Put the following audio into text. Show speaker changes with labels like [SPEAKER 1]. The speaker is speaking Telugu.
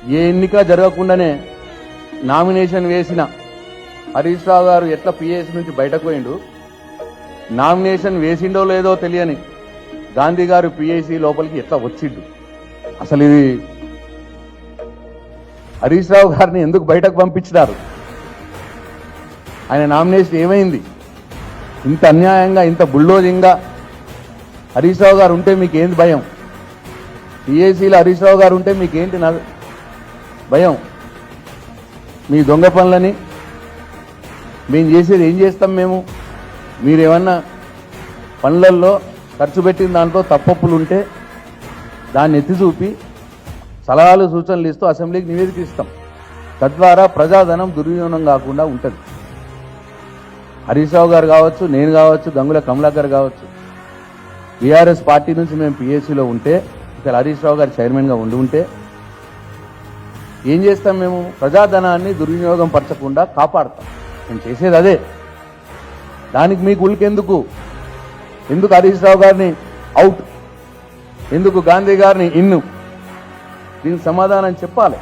[SPEAKER 1] ఏ ఎన్నిక జరగకుండానే నామినేషన్ వేసిన హరీష్ రావు గారు ఎట్లా పిఎస్ నుంచి బయటకు పోయిండు, నామినేషన్ వేసిండో లేదో తెలియని గాంధీ గారు పిఎస్సి లోపలికి ఎట్లా వచ్చిండు, అసలు ఇది హరీష్ రావు గారిని ఎందుకు బయటకు పంపించినారు, ఆయన నామినేషన్ ఏమైంది, ఇంత అన్యాయంగా ఇంత బుల్డోజింగ్గా హరీష్ రావు గారు ఉంటే మీకేంటి భయం, పిఎస్సీలో హరీష్ రావు గారు ఉంటే మీకేంటి భయం, మీ దొంగ పనులని మేము చేసేది ఏం చేస్తాం, మీరేమన్నా పనులల్లో ఖర్చు పెట్టిన దాంట్లో తప్పప్పులు ఉంటే దాన్ని ఎత్తి చూపి సలహాలు సూచనలు ఇస్తూ అసెంబ్లీకి నివేదిక ఇస్తాం, తద్వారా ప్రజాధనం దుర్వినియోగం కాకుండా ఉంటుంది. హరీష్ రావు గారు కావచ్చు, నేను కావచ్చు, గంగుల కమలాకర్ కావచ్చు, బీఆర్ఎస్ పార్టీ నుంచి మేము పిఎస్సీలో ఉంటే ఇక్కడ హరీష్ రావు గారు చైర్మన్గా ఉంటే ఏం చేస్తాం, ప్రజాధనాన్ని దుర్వినియోగం పరచకుండా కాపాడతాం. మేము చేసేది అదే. దానికి మీకు ఉలికెందుకు, ఎందుకు హరీష్ రావు గారిని అవుట్, ఎందుకు గాంధీ గారిని ఇన్ను, దీనికి సమాధానం చెప్పాలి.